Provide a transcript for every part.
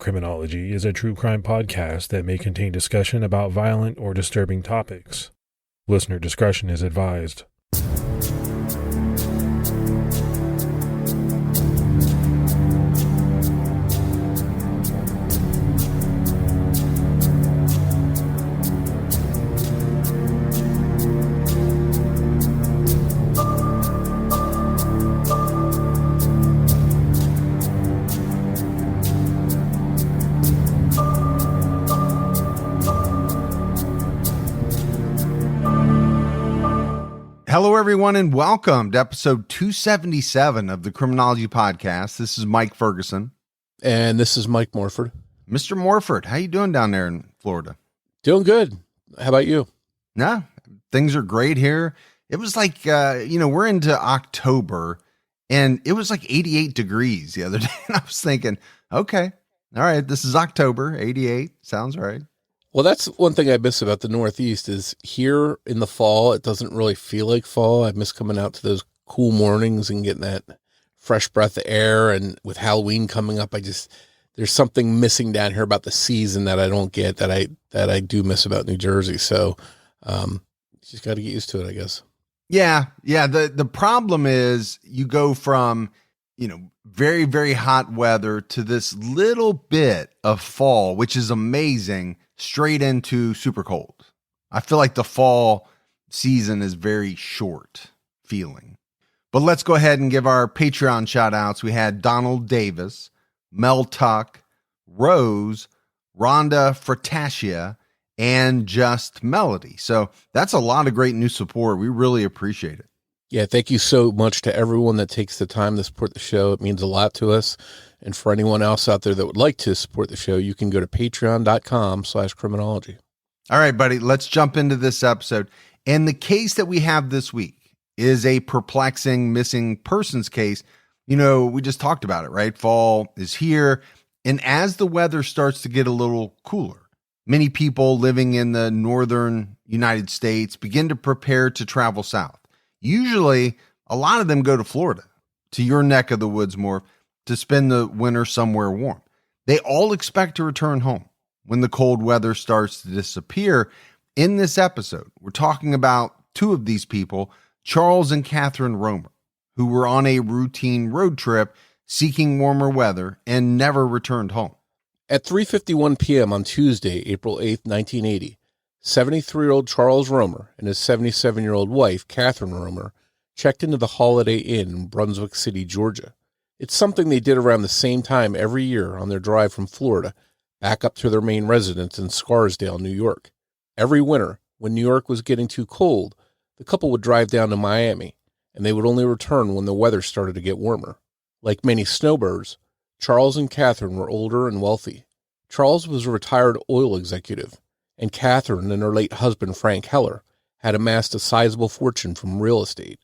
Criminology is a true crime podcast that may contain discussion about violent or disturbing topics. Listener discretion is advised. Hello, everyone, and welcome to episode 277 of the Criminology podcast. This is Mike Ferguson. And this is Mike Morford. Mr. Morford, how you doing down there in Florida? Doing good. How about you? Nah, things are great here. It was like, we're into October, and it was like 88 degrees the other day. And I was thinking, okay, all right, this is October, 88. Sounds right. Well, that's one thing I miss about the Northeast is here in the fall, it doesn't really feel like fall. I miss coming out to those cool mornings and getting that fresh breath of air. And with Halloween coming up, there's something missing down here about the season that I don't get that I do miss about New Jersey. So, just got to get used to it, I guess. Yeah. The problem is you go from, very, very hot weather to this little bit of fall, which is amazing, straight into super cold. I feel like the fall season is very short feeling. But let's go ahead and give our Patreon shout outs. We had Donald Davis, Mel Tuck, Rose, Rhonda Fratascia, and Just Melody. So that's a lot of great new support. We really appreciate it. Yeah, thank you so much to everyone that takes the time to support the show. It means a lot to us. And for anyone else out there that would like to support the show, you can go to patreon.com/criminology. All right, buddy, let's jump into this episode. And the case that we have this week is a perplexing missing persons case. We just talked about it, right? Fall is here. And as the weather starts to get a little cooler, many people living in the northern United States begin to prepare to travel south. Usually, a lot of them go to Florida, to your neck of the woods, Morf, to spend the winter somewhere warm. They all expect to return home when the cold weather starts to disappear. In this episode, we're talking about two of these people, Charles and Catherine Romer, who were on a routine road trip seeking warmer weather and never returned home. At 3:51 p.m. on Tuesday, April 8th, 1980, 73-year-old Charles Romer and his 77-year-old wife, Catherine Romer, checked into the Holiday Inn in Brunswick City, Georgia. It's something they did around the same time every year on their drive from Florida back up to their main residence in Scarsdale, New York. Every winter, when New York was getting too cold, the couple would drive down to Miami, and they would only return when the weather started to get warmer. Like many snowbirds, Charles and Catherine were older and wealthy. Charles was a retired oil executive, and Catherine and her late husband, Frank Heller, had amassed a sizable fortune from real estate.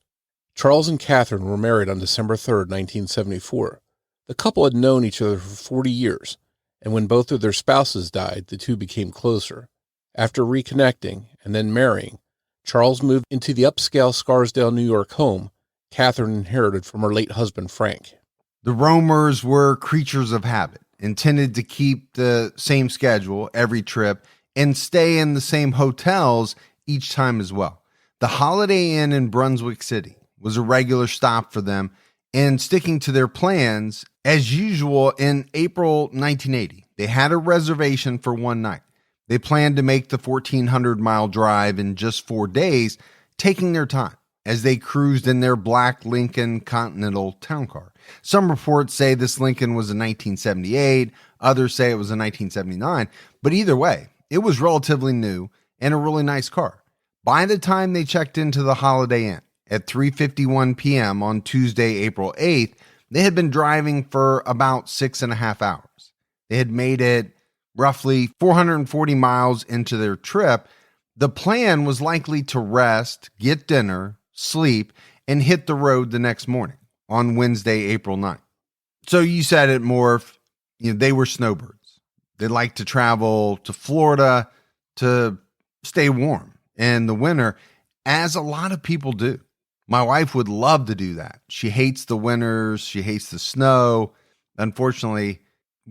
Charles and Catherine were married on December 3rd, 1974. The couple had known each other for 40 years, and when both of their spouses died, the two became closer. After reconnecting and then marrying, Charles moved into the upscale Scarsdale, New York home Catherine inherited from her late husband, Frank. The Romers were creatures of habit, intended to keep the same schedule every trip and stay in the same hotels each time as well. The Holiday Inn in Brunswick City was a regular stop for them, and sticking to their plans, as usual, in April 1980, they had a reservation for one night. They planned to make the 1,400-mile drive in just 4 days, taking their time as they cruised in their black Lincoln Continental town car. Some reports say this Lincoln was a 1978, others say it was a 1979, but either way, it was relatively new and a really nice car. By the time they checked into the Holiday Inn at 3:51 p.m. on Tuesday, April 8th, they had been driving for about 6.5 hours. They had made it roughly 440 miles into their trip. The plan was likely to rest, get dinner, sleep, and hit the road the next morning on Wednesday, April 9th. So you said it, Morf, they were snowbirds. They like to travel to Florida to stay warm in the winter, as a lot of people do. My wife would love to do that. She hates the winters. She hates the snow. Unfortunately,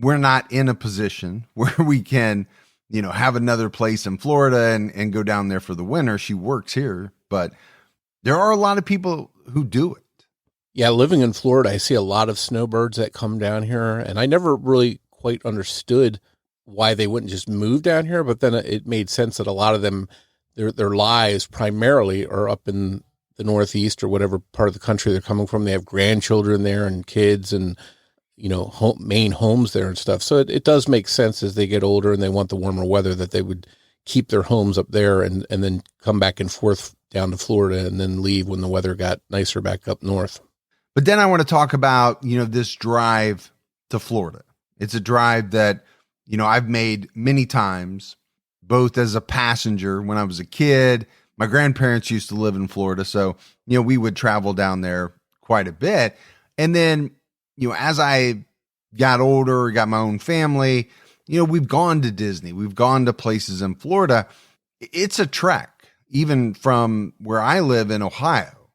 we're not in a position where we can, have another place in Florida and go down there for the winter. She works here, but there are a lot of people who do it. Yeah, living in Florida, I see a lot of snowbirds that come down here, and I never really quite understood why they wouldn't just move down here, but then it made sense that a lot of them, their lives primarily are up in the Northeast or whatever part of the country they're coming from. They have grandchildren there and kids and, main homes there and stuff. So it does make sense as they get older and they want the warmer weather that they would keep their homes up there and then come back and forth down to Florida and then leave when the weather got nicer back up north. But then I want to talk about, this drive to Florida. It's a drive that, I've made many times, both as a passenger when I was a kid. My grandparents used to live in Florida, so, we would travel down there quite a bit. And then, as I got older, got my own family, we've gone to Disney. We've gone to places in Florida. It's a trek, even from where I live in Ohio.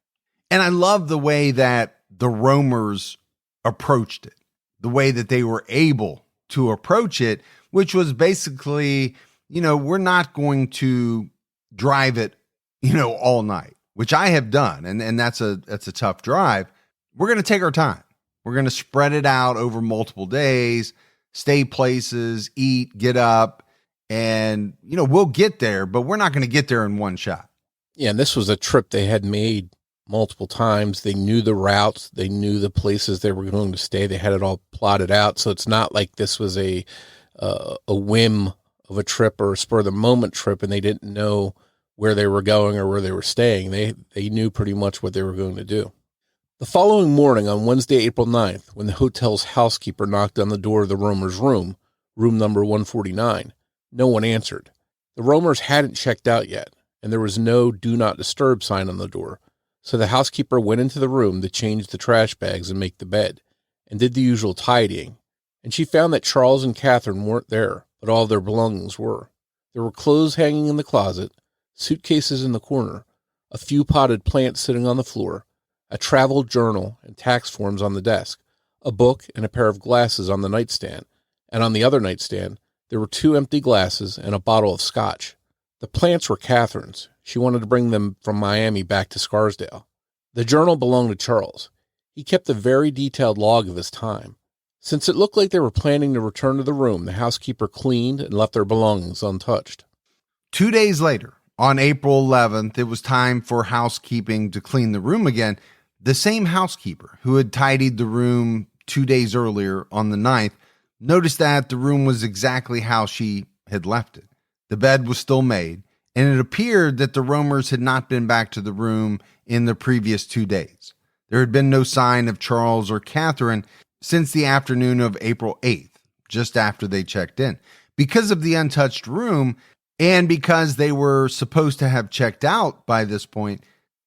And I love the way that the roamers approached it, the way that they were able to approach it, which was basically, we're not going to drive it, all night, which I have done. And that's a tough drive. We're going to take our time. We're going to spread it out over multiple days, stay places, eat, get up, and, we'll get there, but we're not going to get there in one shot. Yeah. And this was a trip they had made multiple times. They knew the routes. They knew the places they were going to stay. They had it all plotted out. So it's not like this was a whim of a trip or a spur of the moment trip and they didn't know where they were going or where they were staying. They knew pretty much what they were going to do. The following morning on Wednesday, April 9th, when the hotel's housekeeper knocked on the door of the roamer's room number 149, no one answered. The roamers hadn't checked out yet, and there was no do not disturb sign on the door. So the housekeeper went into the room to change the trash bags and make the bed, and did the usual tidying. And she found that Charles and Catherine weren't there, but all their belongings were. There were clothes hanging in the closet, suitcases in the corner, a few potted plants sitting on the floor, a travel journal and tax forms on the desk, a book and a pair of glasses on the nightstand, and on the other nightstand, there were 2 empty glasses and a bottle of scotch. The plants were Catherine's. She wanted to bring them from Miami back to Scarsdale. The journal belonged to Charles. He kept a very detailed log of his time. Since it looked like they were planning to return to the room, the housekeeper cleaned and left their belongings untouched. 2 days later, on April 11th, it was time for housekeeping to clean the room again. The same housekeeper who had tidied the room 2 days earlier on the 9th noticed that the room was exactly how she had left it. The bed was still made, and it appeared that the roamers had not been back to the room in the previous 2 days. There had been no sign of Charles or Catherine since the afternoon of April 8th, just after they checked in. Because of the untouched room, and because they were supposed to have checked out by this point,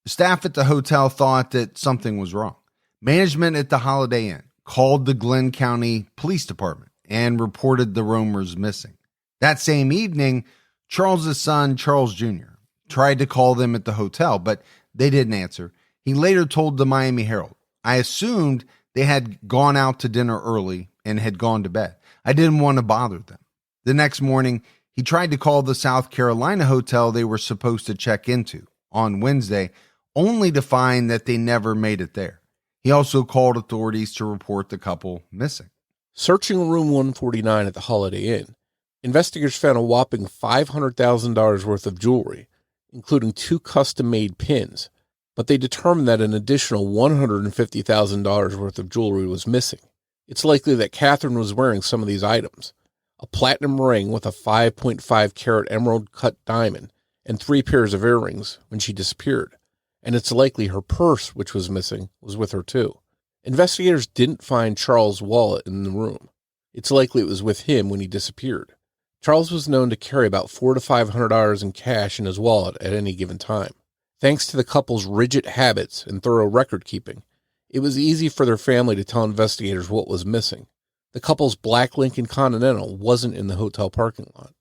staff at the hotel thought that something was wrong. Management at the Holiday Inn called the Glenn County Police Department and reported the roamers missing. That same evening, Charles's son, Charles Jr., tried to call them at the hotel, but they didn't answer. He later told the Miami Herald, "I assumed they had gone out to dinner early and had gone to bed. I didn't want to bother them." The next morning, he tried to call the South Carolina hotel they were supposed to check into on Wednesday, only to find that they never made it there. He also called authorities to report the couple missing. Searching room 149 at the Holiday Inn, investigators found a whopping $500,000 worth of jewelry, including 2 custom-made pins, but they determined that an additional $150,000 worth of jewelry was missing. It's likely that Catherine was wearing some of these items: a platinum ring with a 5.5 carat emerald cut diamond and 3 pairs of earrings when she disappeared. And it's likely her purse, which was missing, was with her too. Investigators didn't find Charles' wallet in the room. It's likely it was with him when he disappeared. Charles was known to carry about $400 to $500 in cash in his wallet at any given time. Thanks to the couple's rigid habits and thorough record keeping, it was easy for their family to tell investigators what was missing. The couple's black Lincoln Continental wasn't in the hotel parking lot.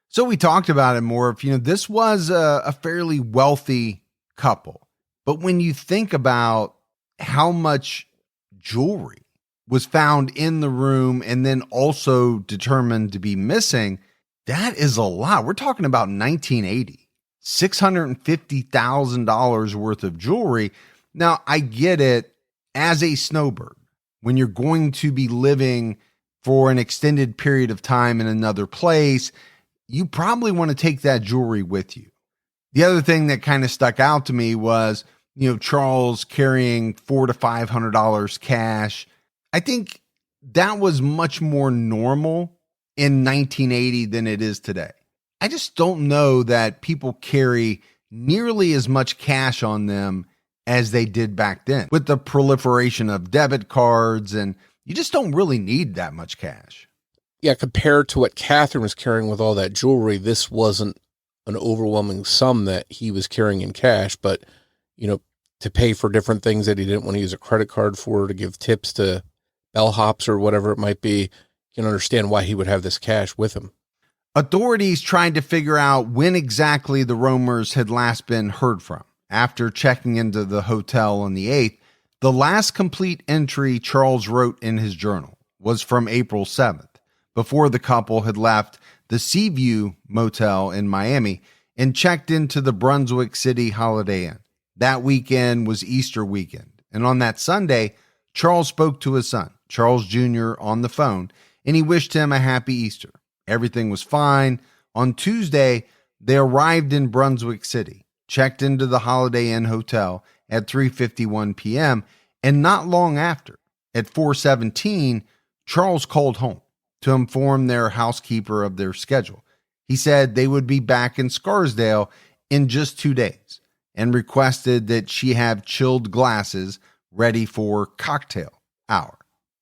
So we talked about it more. This was a fairly wealthy couple. But when you think about how much jewelry was found in the room and then also determined to be missing, that is a lot. We're talking about 1980, $650,000 worth of jewelry. Now, I get it as a snowbird. When you're going to be living for an extended period of time in another place, you probably want to take that jewelry with you. The other thing that kind of stuck out to me was, Charles carrying $400 to $500 cash. I think that was much more normal in 1980 than it is today. I just don't know that people carry nearly as much cash on them as they did back then with the proliferation of debit cards, and you just don't really need that much cash. Yeah, compared to what Catherine was carrying with all that jewelry, this wasn't an overwhelming sum that he was carrying in cash, but, to pay for different things that he didn't want to use a credit card for, to give tips to bellhops or whatever it might be, you can understand why he would have this cash with him. Authorities tried to figure out when exactly the roamers had last been heard from. After checking into the hotel on the 8th, the last complete entry Charles wrote in his journal was from April 7th, before the couple had left the Seaview Motel in Miami and checked into the Brunswick City Holiday Inn. That weekend was Easter weekend, and on that Sunday, Charles spoke to his son, Charles Jr., on the phone, and he wished him a happy Easter. Everything was fine. On Tuesday, they arrived in Brunswick City, checked into the Holiday Inn Hotel at 3:51 p.m., and not long after, at 4:17, Charles called home to inform their housekeeper of their schedule. He said they would be back in Scarsdale in just 2 days and requested that she have chilled glasses ready for cocktail hour.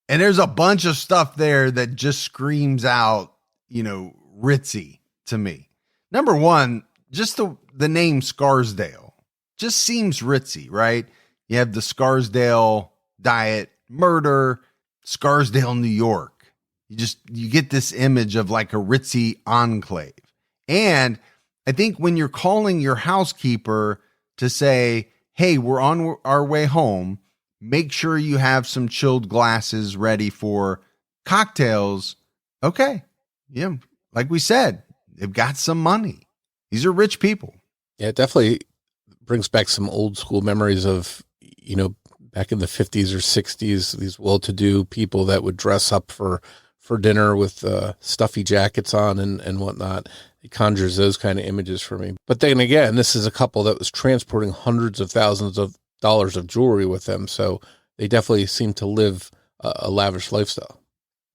And there's a bunch of stuff there that just screams out, ritzy to me. Number one, just the name Scarsdale just seems ritzy, right? You have the Scarsdale Diet Murder, Scarsdale, New York. You get this image of like a ritzy enclave. And I think when you're calling your housekeeper to say, hey, we're on our way home, make sure you have some chilled glasses ready for cocktails. Okay. Yeah. Like we said, they've got some money. These are rich people. Yeah, it definitely brings back some old school memories of, back in the 50s or 60s, these well-to-do people that would dress up for dinner with stuffy jackets on and whatnot. It conjures those kind of images for me. But then again, this is a couple that was transporting hundreds of thousands of dollars of jewelry with them, so they definitely seem to live a lavish lifestyle.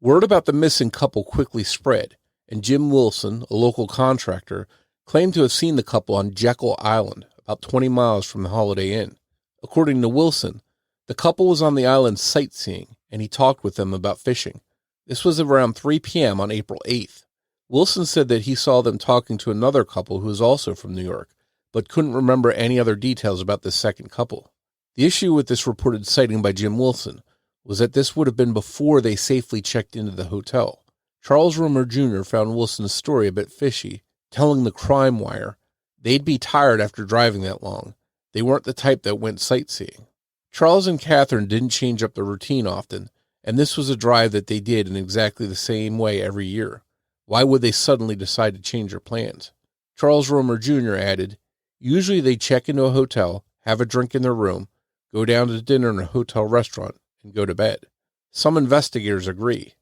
Word about the missing couple quickly spread, and Jim Wilson, a local contractor, claimed to have seen the couple on Jekyll Island, about 20 miles from the Holiday Inn. According to Wilson, the couple was on the island sightseeing, and he talked with them about fishing. This was around 3 p.m. on April 8th. Wilson said that he saw them talking to another couple who was also from New York, but couldn't remember any other details about this second couple. The issue with this reported sighting by Jim Wilson was that this would have been before they safely checked into the hotel. Charles Romer Jr. found Wilson's story a bit fishy, telling the Crime Wire they'd be tired after driving that long. They weren't the type that went sightseeing. Charles and Catherine didn't change up their routine often, and this was a drive that they did in exactly the same way every year. Why would they suddenly decide to change their plans? Charles Romer Jr. added, usually they check into a hotel, have a drink in their room, go down to dinner in a hotel restaurant, and go to bed. Some investigators agree.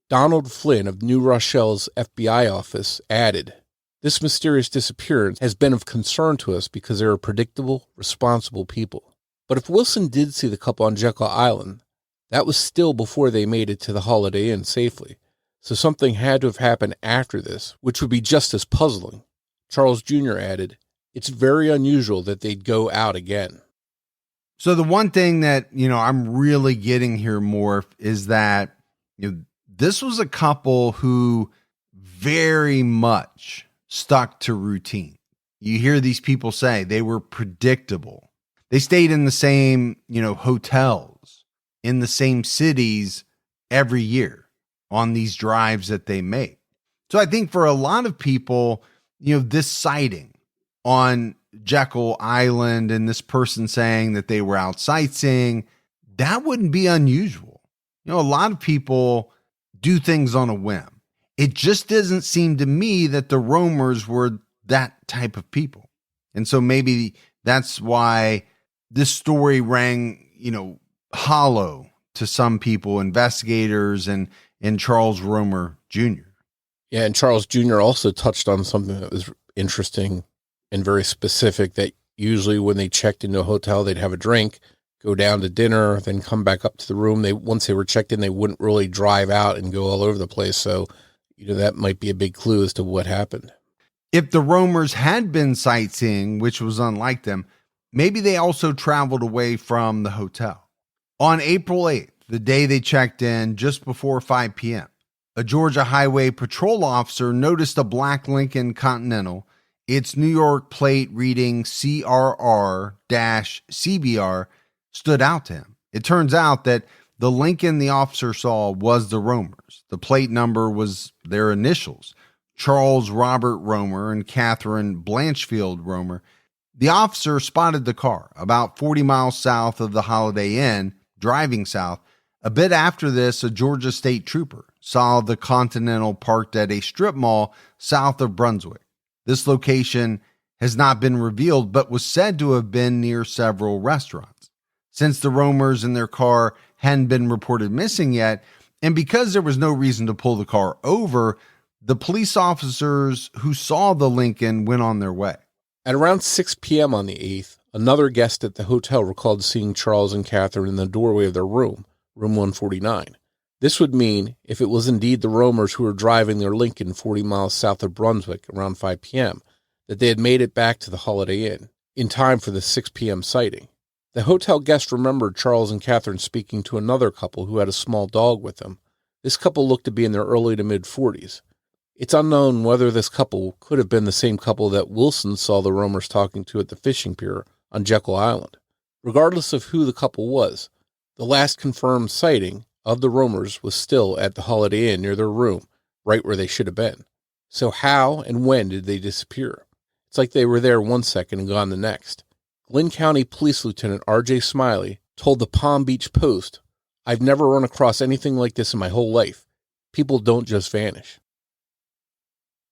Donald Flynn of New Rochelle's FBI office added, this mysterious disappearance has been of concern to us because they are predictable, responsible people. But if Wilson did see the couple on Jekyll Island, that was still before they made it to the Holiday Inn safely. So something had to have happened after this, which would be just as puzzling. Charles Jr. added, it's very unusual that they'd go out again. So the one thing that, I'm really getting here, Morf, is that, this was a couple who very much stuck to routine. You hear these people say they were predictable. They stayed in the same, hotels, in the same cities every year on these drives that they made. So I think for a lot of people, this sighting on Jekyll Island and this person saying that they were out sightseeing, that wouldn't be unusual. A lot of people do things on a whim. It just doesn't seem to me that the roamers were that type of people. And so maybe that's why this story rang, hollow to some people, investigators and Charles Romer Jr. Yeah, and Charles Jr. also touched on something that was interesting and very specific, that usually when they checked into a hotel, they'd have a drink, go down to dinner, then come back up to the room. Once they were checked in, they wouldn't really drive out and go all over the place. So, that might be a big clue as to what happened. If the roamers had been sightseeing, which was unlike them, maybe they also traveled away from the hotel. On April 8th, the day they checked in, just before 5 p.m., a Georgia Highway Patrol officer noticed a black Lincoln Continental, its New York plate reading CRR-CBR, stood out to him. It turns out that the Lincoln the officer saw was the Romers. The plate number was their initials, Charles Robert Romer and Catherine Blanchfield Romer. The officer spotted the car about 40 miles south of the Holiday Inn, driving south. A bit after this, a Georgia state trooper saw the Continental parked at a strip mall south of Brunswick. This location has not been revealed, but was said to have been near several restaurants. Since the Romers and their car hadn't been reported missing yet, and because there was no reason to pull the car over, the police officers who saw the Lincoln went on their way. At around 6 p.m. on the 8th, another guest at the hotel recalled seeing Charles and Catherine in the doorway of their room 149. This would mean, if it was indeed the Romers who were driving their Lincoln 40 miles south of Brunswick around 5 p.m., that they had made it back to the Holiday Inn in time for the 6 p.m. sighting. The hotel guest remembered Charles and Catherine speaking to another couple who had a small dog with them. This couple looked to be in their early to mid-40s. It's unknown whether this couple could have been the same couple that Wilson saw the Romers talking to at the fishing pier on Jekyll Island. Regardless of who the couple was, the last confirmed sighting of the Romers was still at the Holiday Inn near their room, right where they should have been. So how and when did they disappear? It's like they were there one second and gone the next. Glynn County Police Lieutenant R.J. Smiley told the Palm Beach Post, "I've never run across anything like this in my whole life. People don't just vanish."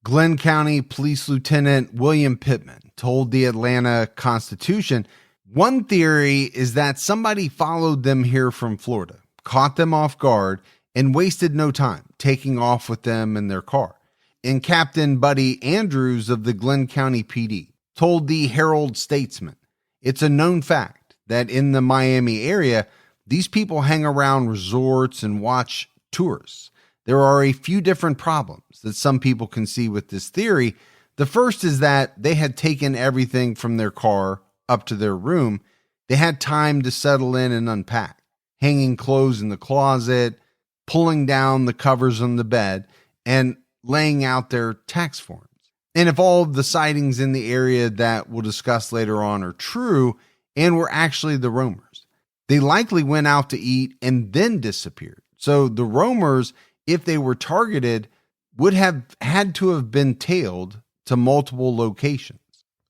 Glynn County Police Lieutenant William Pittman told the Atlanta Constitution, "One theory is that somebody followed them here from Florida, caught them off guard, and wasted no time taking off with them in their car." And Captain Buddy Andrews of the Glynn County PD told the Herald-Statesman, "It's a known fact that in the Miami area, these people hang around resorts and watch tourists. There are a few different problems that some people can see with this theory. The first is that they had taken everything from their car up to their room. They had time to settle in and unpack, hanging clothes in the closet, pulling down the covers on the bed, and laying out their tax forms. And if all of the sightings in the area that we'll discuss later on are true and were actually the roamers, they likely went out to eat and then disappeared. So the roamers, if they were targeted, would have had to have been tailed to multiple locations."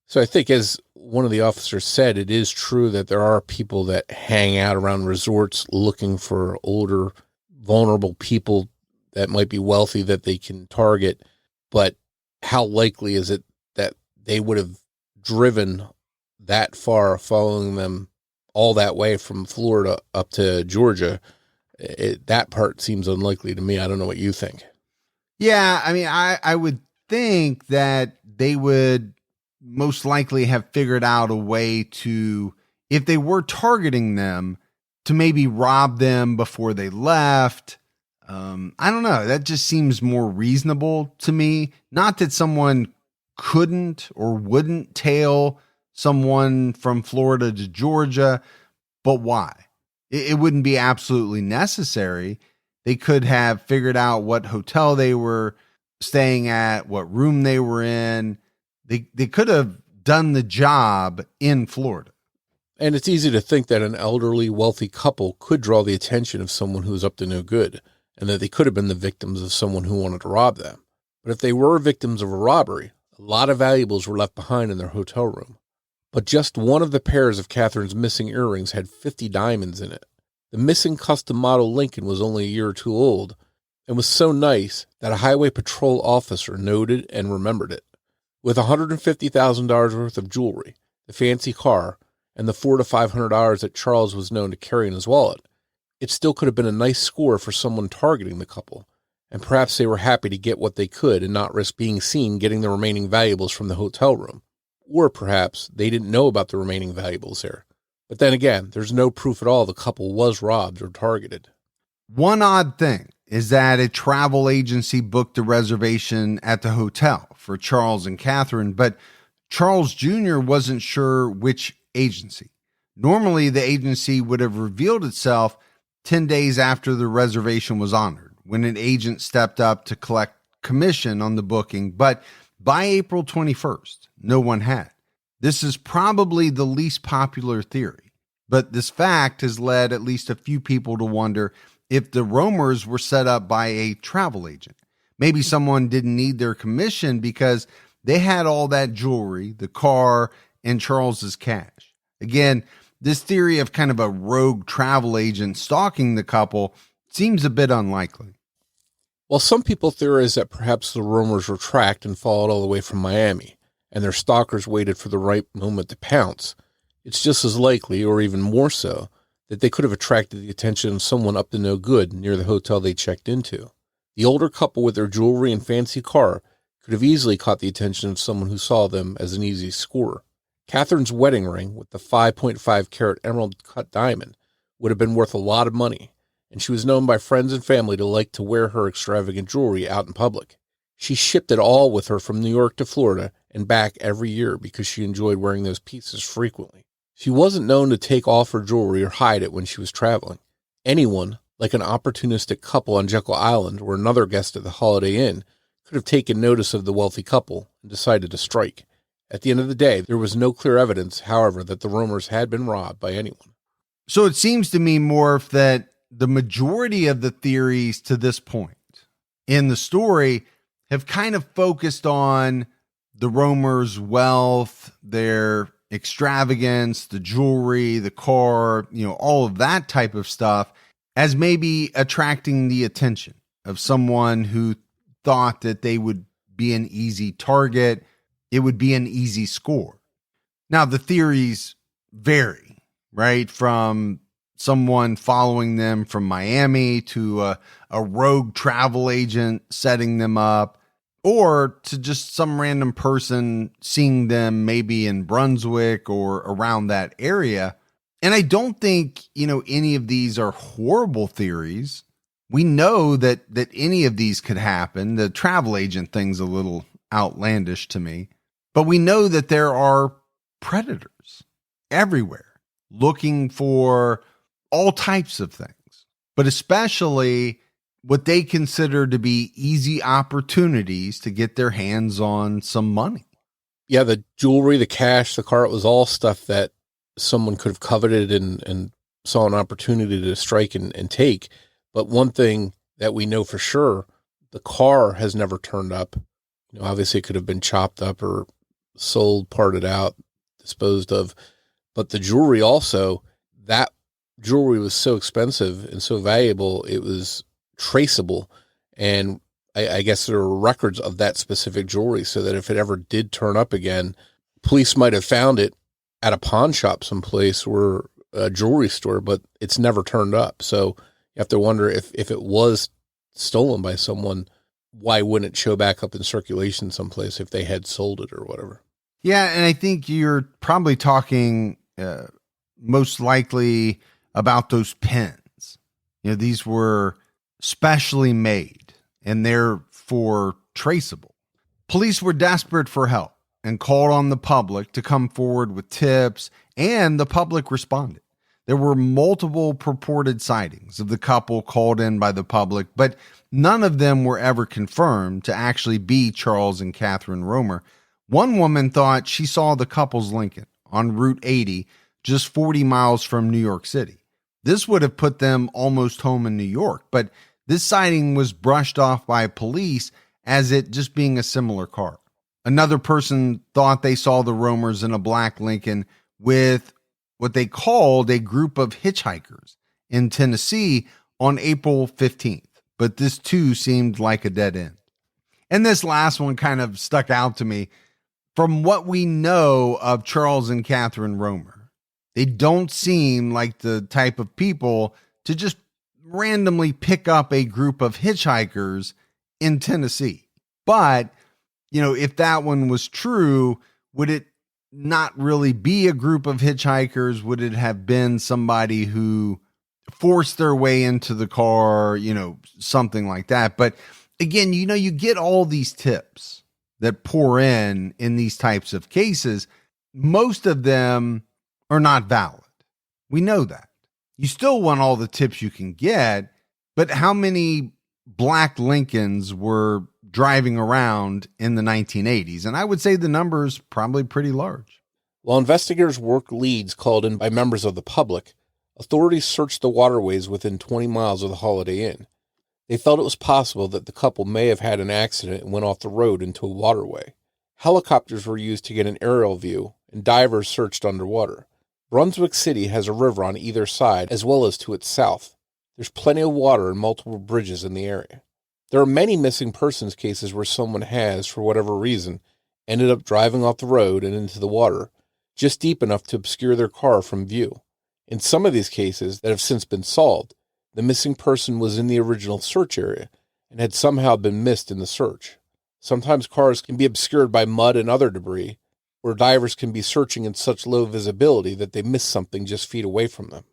So I think, as one of the officers said, it is true that there are people that hang out around resorts looking for older, vulnerable people that might be wealthy that they can target. But how likely is it that they would have driven that far, following them all that way from Florida up to Georgia? That part seems unlikely to me. I don't know what you think. Yeah, I mean, I would think that they would most likely have figured out a way to, if they were targeting them, to maybe rob them before they left. I don't know. That just seems more reasonable to me. Not that someone couldn't or wouldn't tail someone from Florida to Georgia, but why? It wouldn't be absolutely necessary. They could have figured out what hotel they were staying at, what room they were in. They could have done the job in Florida. And it's easy to think that an elderly, wealthy couple could draw the attention of someone who's up to no good, and that they could have been the victims of someone who wanted to rob them. But if they were victims of a robbery, a lot of valuables were left behind in their hotel room. But just one of the pairs of Catherine's missing earrings had 50 diamonds in it. The missing custom model Lincoln was only a year or two old and was so nice that a highway patrol officer noted and remembered it. With $150,000 worth of jewelry, the fancy car, and the $400 to $500 that Charles was known to carry in his wallet, it still could have been a nice score for someone targeting the couple, and perhaps they were happy to get what they could and not risk being seen getting the remaining valuables from the hotel room. Or perhaps they didn't know about the remaining valuables there. But then again, there's no proof at all the couple was robbed or targeted. One odd thing is that a travel agency booked a reservation at the hotel for Charles and Catherine, but Charles Jr. wasn't sure which agency. Normally, the agency would have revealed itself 10 days after the reservation was honored, when an agent stepped up to collect commission on the booking, but by April 21st, no one had. This is probably the least popular theory, but this fact has led at least a few people to wonder if the roamers were set up by a travel agent. Maybe someone didn't need their commission because they had all that jewelry, the car, and Charles's cash. Again, this theory of kind of a rogue travel agent stalking the couple seems a bit unlikely. Well, some people theorize that perhaps the roamers were tracked and followed all the way from Miami, and their stalkers waited for the right moment to pounce. It's just as likely, or even more so, that they could have attracted the attention of someone up to no good near the hotel they checked into. The older couple with their jewelry and fancy car could have easily caught the attention of someone who saw them as an easy score. Catherine's wedding ring with the 5.5 carat emerald cut diamond would have been worth a lot of money, and she was known by friends and family to like to wear her extravagant jewelry out in public. She shipped it all with her from New York to Florida and back every year because she enjoyed wearing those pieces frequently. She wasn't known to take off her jewelry or hide it when she was traveling. Anyone, like an opportunistic couple on Jekyll Island or another guest at the Holiday Inn, could have taken notice of the wealthy couple and decided to strike. At the end of the day, there was no clear evidence, however, that the roamers had been robbed by anyone. So it seems to me, Morf, that the majority of the theories to this point in the story have kind of focused on the roamers' wealth, their extravagance, the jewelry, the car, all of that type of stuff as maybe attracting the attention of someone who thought that they would be an easy target. It would be an easy score. Now, the theories vary, right? From someone following them from Miami to a rogue travel agent setting them up, or to just some random person seeing them maybe in Brunswick or around that area. And I don't think, any of these are horrible theories. We know that any of these could happen. The travel agent thing's a little outlandish to me. But we know that there are predators everywhere looking for all types of things, but especially what they consider to be easy opportunities to get their hands on some money. Yeah, the jewelry, the cash, the car, it was all stuff that someone could have coveted and saw an opportunity to strike and take. But one thing that we know for sure, the car has never turned up. Obviously it could have been chopped up or sold, parted out, disposed of. But the jewelry also, that jewelry was so expensive and so valuable, it was traceable. And I guess there are records of that specific jewelry so that if it ever did turn up again, police might have found it at a pawn shop someplace or a jewelry store, but it's never turned up. So you have to wonder if it was stolen by someone, why wouldn't it show back up in circulation someplace if they had sold it or whatever? Yeah, and I think you're probably talking most likely about those pins. These were specially made and therefore traceable. Police were desperate for help and called on the public to come forward with tips, and the public responded. There were multiple purported sightings of the couple called in by the public, but none of them were ever confirmed to actually be Charles and Catherine Romer. One woman thought she saw the couple's Lincoln on Route 80, just 40 miles from New York City. This would have put them almost home in New York, but this sighting was brushed off by police as it just being a similar car. Another person thought they saw the Romers in a black Lincoln with what they called a group of hitchhikers in Tennessee on April 15th, but this too seemed like a dead end. And this last one kind of stuck out to me. From what we know of Charles and Catherine Romer, they don't seem like the type of people to just randomly pick up a group of hitchhikers in Tennessee. But, if that one was true, would it not really be a group of hitchhikers? Would it have been somebody who forced their way into the car, something like that? But again, you get all these tips that pour in these types of cases. Most of them are not valid. We know that. You still want all the tips you can get, but how many black Lincolns were driving around in the 1980s? And I would say the number is probably pretty large. While investigators worked leads called in by members of the public, authorities searched the waterways within 20 miles of the Holiday Inn. They felt it was possible that the couple may have had an accident and went off the road into a waterway. Helicopters were used to get an aerial view, and divers searched underwater. Brunswick City has a river on either side as well as to its south. There's plenty of water and multiple bridges in the area. There are many missing persons cases where someone has, for whatever reason, ended up driving off the road and into the water, just deep enough to obscure their car from view. In some of these cases that have since been solved, the missing person was in the original search area and had somehow been missed in the search. Sometimes cars can be obscured by mud and other debris, or divers can be searching in such low visibility that they miss something just feet away from them.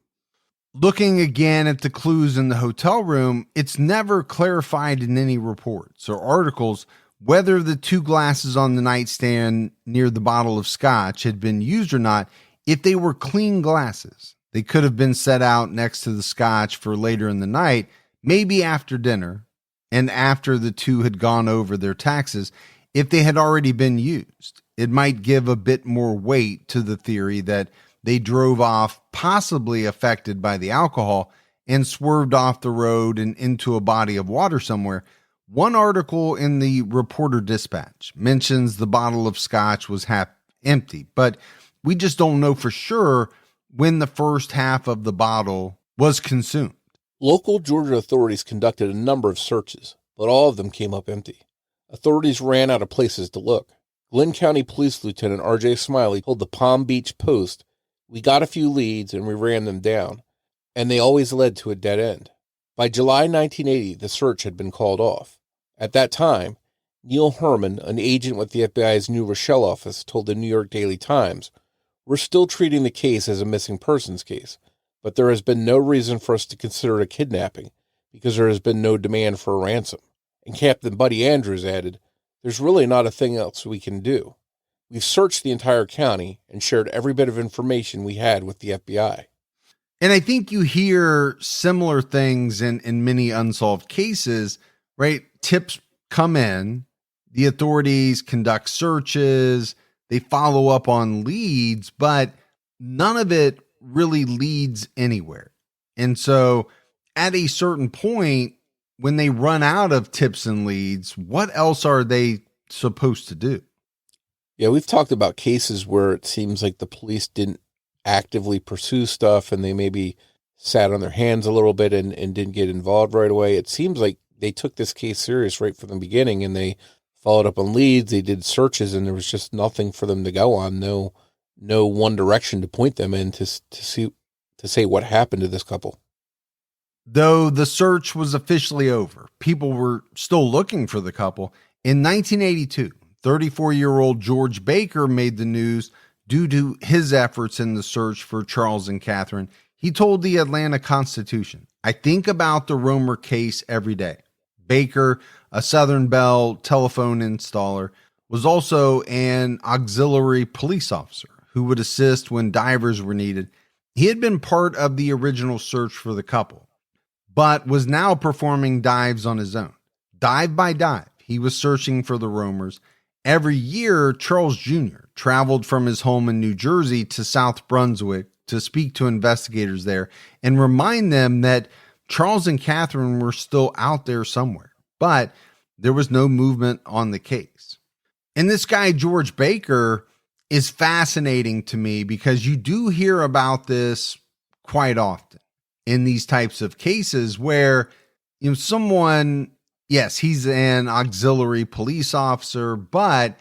Looking again at the clues in the hotel room, it's never clarified in any reports or articles whether the 2 glasses on the nightstand near the bottle of scotch had been used or not. If they were clean glasses, they could have been set out next to the scotch for later in the night, maybe after dinner, and after the 2 had gone over their taxes. If they had already been used, it might give a bit more weight to the theory that they drove off, possibly affected by the alcohol, and swerved off the road and into a body of water somewhere. One article in the Reporter Dispatch mentions the bottle of scotch was half empty, but we just don't know for sure when the first half of the bottle was consumed. Local Georgia authorities conducted a number of searches, but all of them came up empty. Authorities ran out of places to look. Glynn County Police Lieutenant R.J. Smiley told the Palm Beach Post, "We got a few leads and we ran them down, and they always led to a dead end." By July 1980, the search had been called off. At that time, Neil Herman, an agent with the FBI's New Rochelle office, told the New York Daily Times, "We're still treating the case as a missing persons case, but there has been no reason for us to consider it a kidnapping because there has been no demand for a ransom." And Captain Buddy Andrews added, "There's really not a thing else we can do. We've searched the entire county and shared every bit of information we had with the FBI." And I think you hear similar things in many unsolved cases, right? Tips come in, the authorities conduct searches, they follow up on leads, but none of it really leads anywhere. And so at a certain point, when they run out of tips and leads, what else are they supposed to do? Yeah, we've talked about cases where it seems like the police didn't actively pursue stuff and they maybe sat on their hands a little bit and didn't get involved right away. It seems like they took this case serious right from the beginning and they followed up on leads, they did searches, and there was just nothing for them to go on. No one direction to point them in to say what happened to this couple. Though the search was officially over, people were still looking for the couple. In 1982, 34-year-old George Baker made the news due to his efforts in the search for Charles and Catherine. He told the Atlanta Constitution, "I think about the Romer case every day." Baker, a Southern Bell telephone installer, was also an auxiliary police officer who would assist when divers were needed. He had been part of the original search for the couple, but was now performing dives on his own. Dive by dive, he was searching for the Romers. Every year, Charles Jr. traveled from his home in New Jersey to South Brunswick to speak to investigators there and remind them that Charles and Catherine were still out there somewhere, but there was no movement on the case. And this guy, George Baker, is fascinating to me because you do hear about this quite often. in these types of cases where, someone, yes, he's an auxiliary police officer, but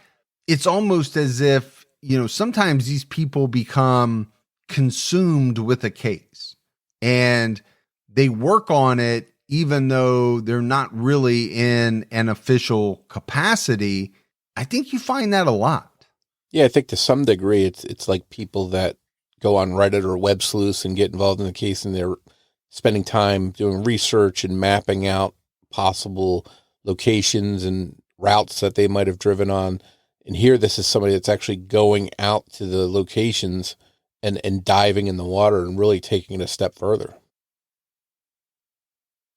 it's almost as if, sometimes these people become consumed with a case and they work on it even though they're not really in an official capacity. I think you find that a lot. Yeah, I think to some degree it's like people that go on Reddit or Web Sleuths and get involved in the case, and they're spending time doing research and mapping out possible locations and routes that they might have driven on. And here, this is somebody that's actually going out to the locations and diving in the water and really taking it a step further.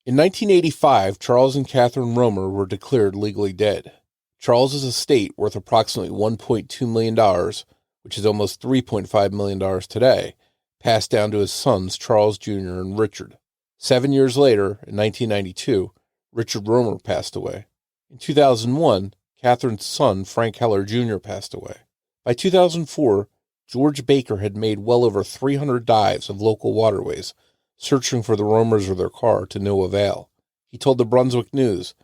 In 1985, Charles and Catherine Romer were declared legally dead. Charles's estate, worth approximately $1.2 million, which is almost $3.5 million today, passed down to his sons, Charles Jr. and Richard. 7 years later, in 1992, Richard Romer passed away. In 2001, Catherine's son, Frank Heller Jr., passed away. By 2004, George Baker had made well over 300 dives of local waterways, searching for the Romers or their car to no avail. He told the Brunswick News,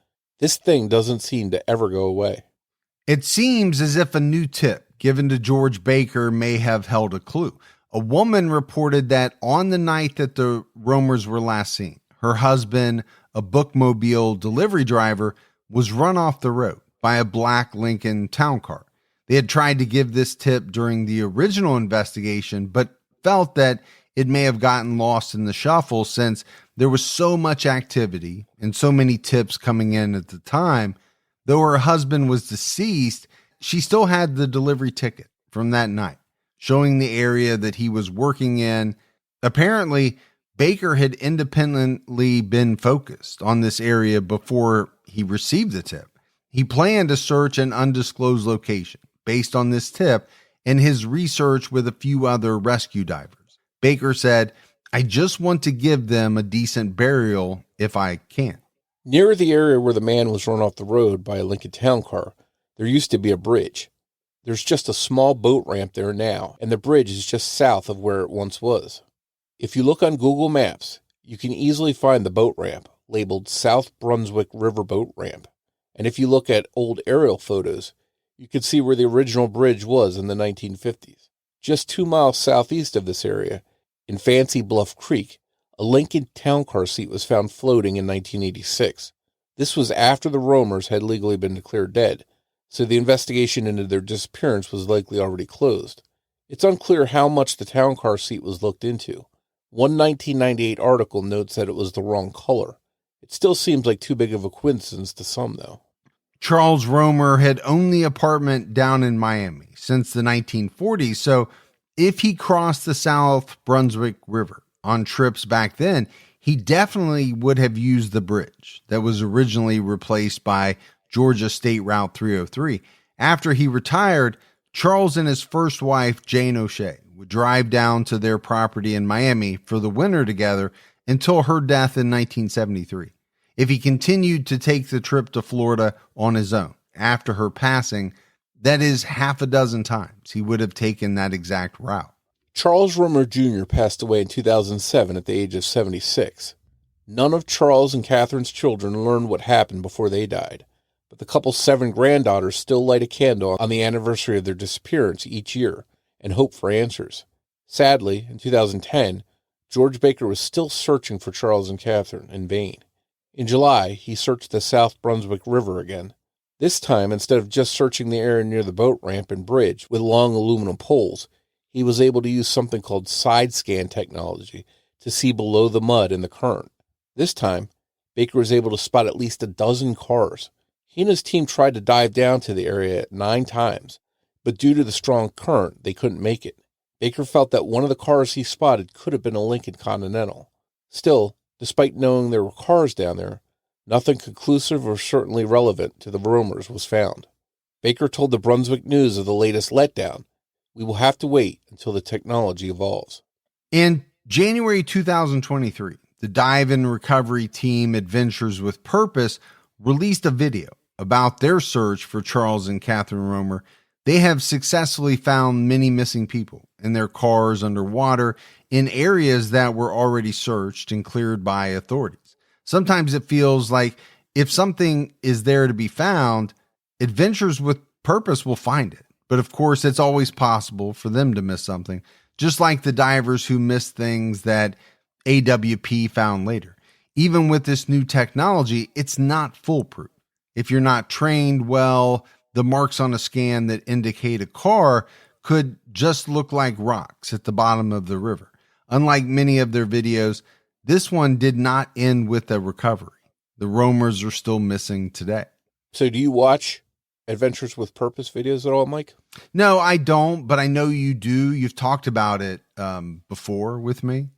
"This thing doesn't seem to ever go away." It seems as if a new tip given to George Baker may have held a clue. A woman reported that on the night that the Romers were last seen, her husband, a bookmobile delivery driver, was run off the road by a black Lincoln town car. They had tried to give this tip during the original investigation, but felt that it may have gotten lost in the shuffle since there was so much activity and so many tips coming in at the time. Though her husband was deceased, she still had the delivery ticket from that night, showing the area that he was working in. Apparently, Baker had independently been focused on this area before he received the tip. He planned to search an undisclosed location based on this tip and his research with a few other rescue divers. Baker said, "I just want to give them a decent burial if I can." Near the area where the man was run off the road by a Lincoln town car, there used to be a bridge. There's just a small boat ramp there now, and the bridge is just south of where it once was. If you look on Google Maps, you can easily find the boat ramp labeled South Brunswick River Boat Ramp. And if you look at old aerial photos, you can see where the original bridge was in the 1950s. Just 2 miles southeast of this area, in Fancy Bluff Creek, a Lincoln town car seat was found floating in 1986. This was after the Romers had legally been declared dead, so the investigation into their disappearance was likely already closed. It's unclear how much the town car seat was looked into. One 1998 article notes that it was the wrong color. It still seems like too big of a coincidence to some, though. Charles Romer had owned the apartment down in Miami since the 1940s, so if he crossed the South Brunswick River on trips back then, he definitely would have used the bridge that was originally replaced by Georgia State Route 303. After he retired, Charles and his first wife, Jane O'Shea, would drive down to their property in Miami for the winter together until her death in 1973. If he continued to take the trip to Florida on his own after her passing, that is half a dozen times he would have taken that exact route. Charles Romer Jr. passed away in 2007 at the age of 76. None of Charles and Catherine's children learned what happened before they died, but the couple's 7 granddaughters still light a candle on the anniversary of their disappearance each year and hope for answers. Sadly, in 2010, George Baker was still searching for Charles and Catherine in vain. In July, he searched the South Brunswick River again. This time, instead of just searching the area near the boat ramp and bridge with long aluminum poles, he was able to use something called side scan technology to see below the mud and the current. This time, Baker was able to spot at least a dozen cars. He and his team tried to dive down to the area 9 times, but due to the strong current, they couldn't make it. Baker felt that one of the cars he spotted could have been a Lincoln Continental. Still, despite knowing there were cars down there, nothing conclusive or certainly relevant to the Romers was found. Baker told the Brunswick News of the latest letdown. "We will have to wait until the technology evolves." In January 2023, the dive and recovery team Adventures with Purpose released a video about their search for Charles and Catherine Romer. they have successfully found many missing people in their cars underwater in areas that were already searched and cleared by authorities. Sometimes it feels like if something is there to be found, Adventures with Purpose will find it. But of course, it's always possible for them to miss something, just like the divers who missed things that AWP found later. Even with this new technology, it's not foolproof. If you're not trained well, the marks on a scan that indicate a car could just look like rocks at the bottom of the river. Unlike many of their videos, this one did not end with a recovery. The roamers are still missing today. So do you watch Adventures with Purpose videos at all, Mike? No, I don't, but I know you do. You've talked about it before with me.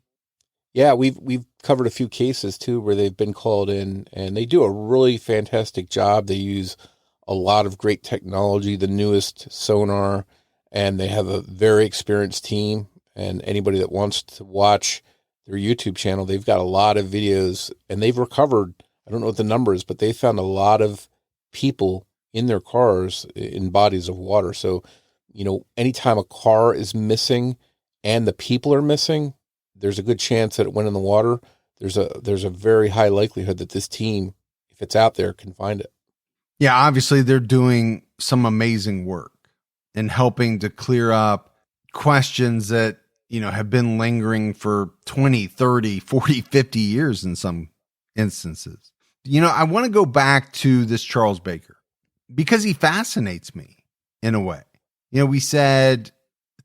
Yeah, we've covered a few cases too where they've been called in, and they do a really fantastic job. They use a lot of great technology, the newest sonar, and they have a very experienced team. And anybody that wants to watch their YouTube channel, they've got a lot of videos, and they've recovered, I don't know what the number is, but they found a lot of people in their cars in bodies of water. So, anytime a car is missing and the people are missing, there's a good chance that it went in the water. There's a very high likelihood that this team, if it's out there, can find it. Yeah, obviously they're doing some amazing work in helping to clear up questions that, have been lingering for 20, 30, 40, 50 years in some instances. I want to go back to this Charles Baker because he fascinates me in a way. We said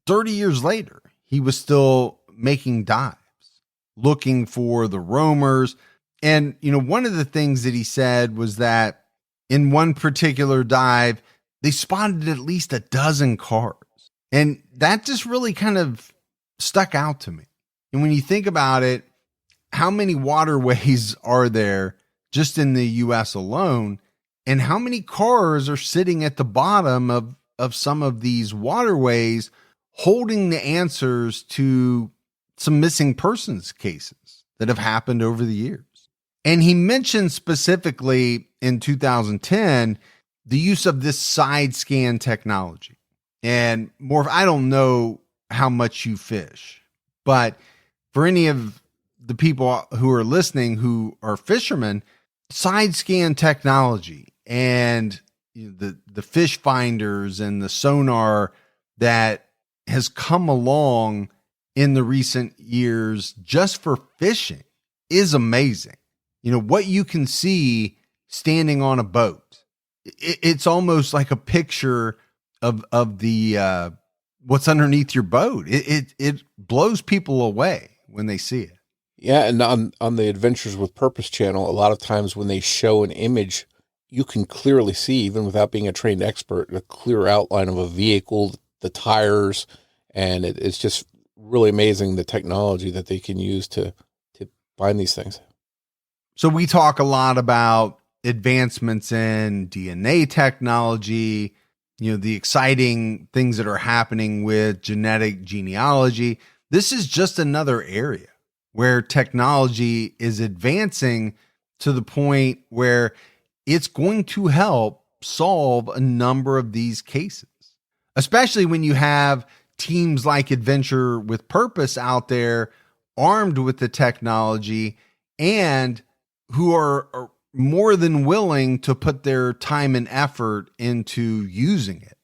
30 years later, he was still making dives, looking for the roamers. And, one of the things that he said was that in one particular dive, they spotted at least a dozen cars. And that just really kind of stuck out to me. And when you think about it, how many waterways are there just in the US alone? And how many cars are sitting at the bottom of some of these waterways holding the answers to some missing persons cases that have happened over the years? And he mentioned specifically in 2010, the use of this side scan technology. And Morf, I don't know how much you fish, but for any of the people who are listening who are fishermen, side scan technology and the fish finders and the sonar that has come along in the recent years just for fishing is amazing. What you can see standing on a boat, it's almost like a picture of the what's underneath your boat. It blows people away when they see it. Yeah, and on the Adventures with Purpose channel, a lot of times when they show an image, you can clearly see, even without being a trained expert, a clear outline of a vehicle, the tires, and it's just really amazing the technology that they can use to find these things. So we talk a lot about advancements in DNA technology, the exciting things that are happening with genetic genealogy. This is just another area where technology is advancing to the point where it's going to help solve a number of these cases, especially when you have teams like Adventure with Purpose out there armed with the technology and who are more than willing to put their time and effort into using it.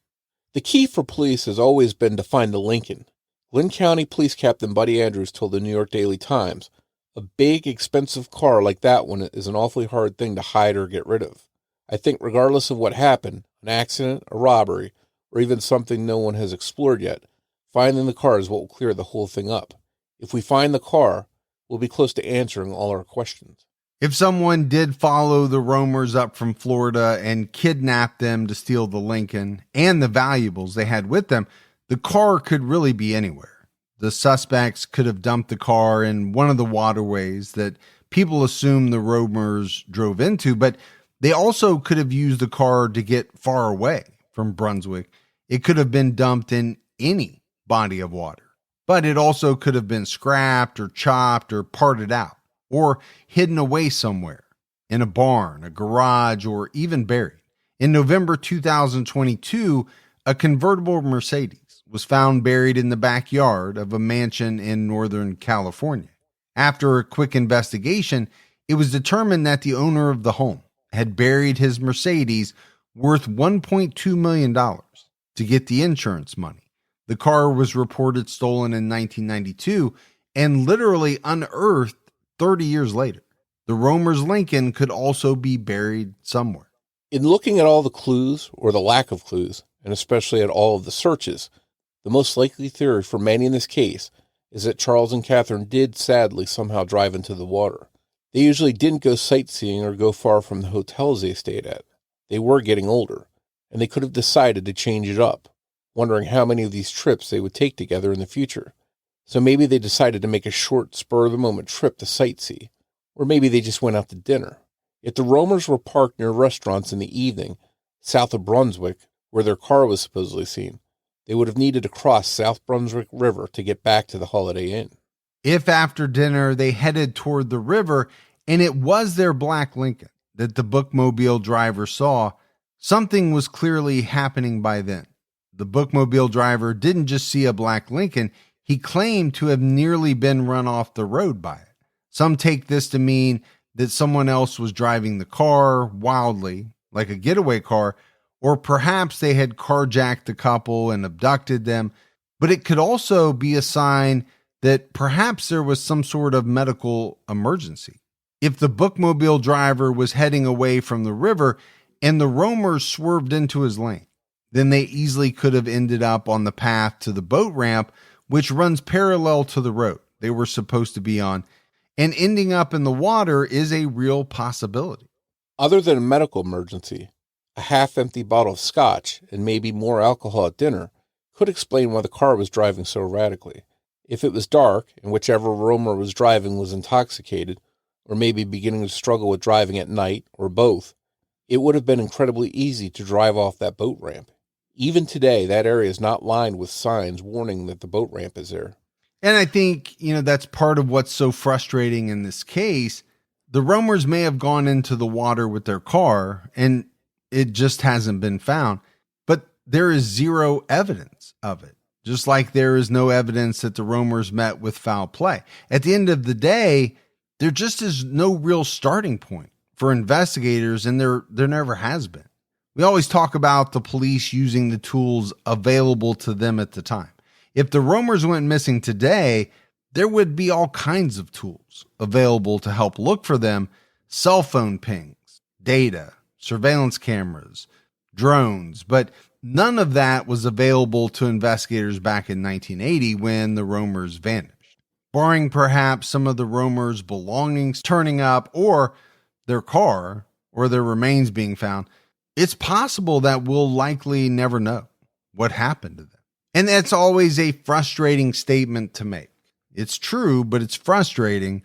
The key for police has always been to find the Lincoln. Glynn County Police Captain Buddy Andrews told the New York Daily Times, "A big, expensive car like that one is an awfully hard thing to hide or get rid of. I think regardless of what happened, an accident, a robbery, or even something no one has explored yet, finding the car is what will clear the whole thing up. If we find the car, we'll be close to answering all our questions." If someone did follow the roamers up from Florida and kidnap them to steal the Lincoln and the valuables they had with them, the car could really be anywhere. The suspects could have dumped the car in one of the waterways that people assume the roamers drove into, but they also could have used the car to get far away from Brunswick. It could have been dumped in any body of water, but it also could have been scrapped or chopped or parted out, or hidden away somewhere in a barn, a garage, or even buried. In November 2022, a convertible Mercedes was found buried in the backyard of a mansion in Northern California. After a quick investigation, it was determined that the owner of the home had buried his Mercedes worth $1.2 million to get the insurance money. The car was reported stolen in 1992 and literally unearthed 30 years later. The Romer's Lincoln could also be buried somewhere. In looking at all the clues, or the lack of clues, and especially at all of the searches, the most likely theory for many in this case is that Charles and Catherine did sadly somehow drive into the water. They usually didn't go sightseeing or go far from the hotels they stayed at. They were getting older, and they could have decided to change it up, wondering how many of these trips they would take together in the future. So maybe they decided to make a short, spur-of-the-moment trip to sightsee, or maybe they just went out to dinner. If the Romers were parked near restaurants in the evening, south of Brunswick, where their car was supposedly seen, they would have needed to cross South Brunswick River to get back to the Holiday Inn. If after dinner they headed toward the river and it was their black Lincoln that the bookmobile driver saw, something was clearly happening by then. The bookmobile driver didn't just see a black Lincoln, he claimed to have nearly been run off the road by it. Some take this to mean that someone else was driving the car wildly, like a getaway car, or perhaps they had carjacked the couple and abducted them. But it could also be a sign that perhaps there was some sort of medical emergency. If the bookmobile driver was heading away from the river and the Romers swerved into his lane, then they easily could have ended up on the path to the boat ramp, which runs parallel to the road they were supposed to be on, and ending up in the water is a real possibility. Other than a medical emergency, a half-empty bottle of scotch and maybe more alcohol at dinner could explain why the car was driving so erratically. If it was dark and whichever Romer was driving was intoxicated, or maybe beginning to struggle with driving at night, or both, it would have been incredibly easy to drive off that boat ramp. Even today, that area is not lined with signs warning that the boat ramp is there. And I think, that's part of what's so frustrating in this case. The Romers may have gone into the water with their car and it just hasn't been found, but there is zero evidence of it. Just like there is no evidence that the Romers met with foul play. At the end of the day, there just is no real starting point for investigators, and there never has been. We always talk about the police using the tools available to them at the time. If the Romers went missing today, there would be all kinds of tools available to help look for them: cell phone pings, data, surveillance cameras, drones, but none of that was available to investigators back in 1980 when the Romers vanished. Barring perhaps some of the Romers' belongings turning up, or their car, or their remains being found, it's possible that we'll likely never know what happened to them. And that's always a frustrating statement to make. It's true, but it's frustrating.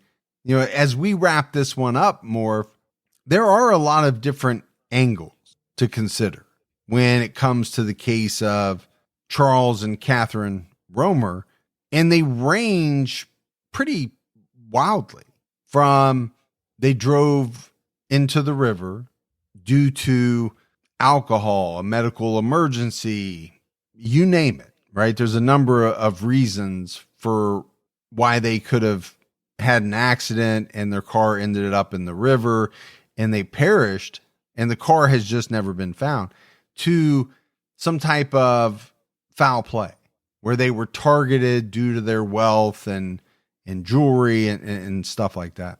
As we wrap this one up, Morf, there are a lot of different angles to consider when it comes to the case of Charles and Catherine Romer, and they range pretty wildly from they drove into the river due to alcohol, a medical emergency, you name it, right? There's a number of reasons for why they could have had an accident and their car ended up in the river and they perished and the car has just never been found, to some type of foul play where they were targeted due to their wealth and jewelry and stuff like that.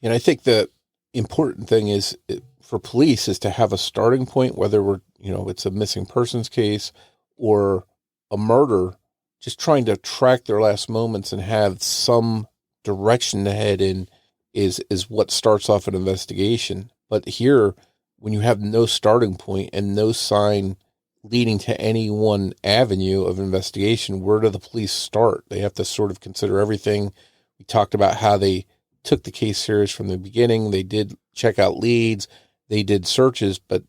And I think the important thing is for police is to have a starting point, whether it's a missing persons case or a murder, just trying to track their last moments and have some direction to head in is what starts off an investigation. But here, when you have no starting point and no sign leading to any one avenue of investigation, where do the police start? They have to sort of consider everything. We talked about how they took the case serious from the beginning. They did check out leads. They did searches, but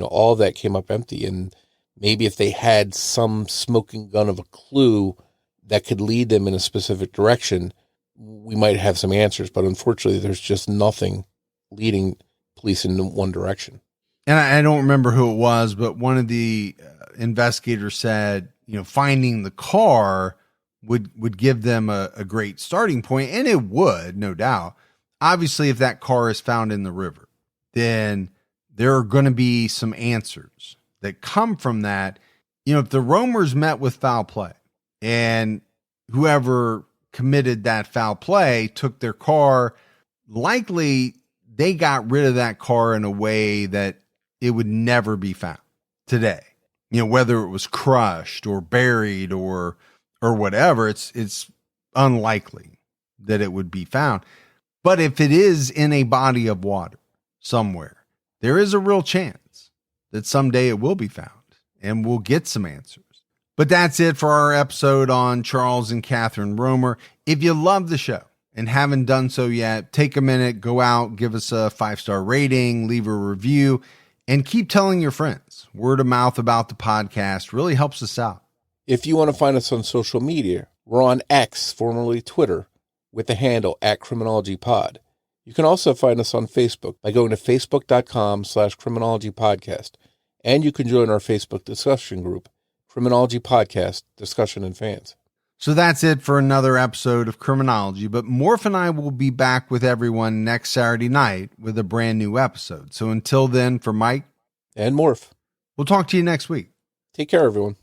all of that came up empty. And maybe if they had some smoking gun of a clue that could lead them in a specific direction, we might have some answers. But unfortunately, there's just nothing leading police in one direction. and I don't remember who it was, but one of the investigators said, finding the car would give them a great starting point, and it would, no doubt. Obviously, if that car is found in the river, then there are going to be some answers that come from that. If the roamers met with foul play and whoever committed that foul play took their car, likely they got rid of that car in a way that it would never be found today. Whether it was crushed or buried or whatever, it's unlikely that it would be found. But if it is in a body of water somewhere, there is a real chance that someday it will be found and we'll get some answers. But that's it for our episode on Charles and Catherine Romer. If you love the show and haven't done so yet, take a minute, go out, give us a 5-star rating, leave a review, and keep telling your friends. Word of mouth about the podcast really helps us out. If you want to find us on social media, we're on X, formerly Twitter, with the handle @CriminologyPod. You can also find us on Facebook by going to facebook.com/CriminologyPodcast. And you can join our Facebook discussion group, Criminology Podcast, Discussion and Fans. So that's it for another episode of Criminology, but Morf and I will be back with everyone next Saturday night with a brand new episode. So until then, for Mike and Morf, we'll talk to you next week. Take care, everyone.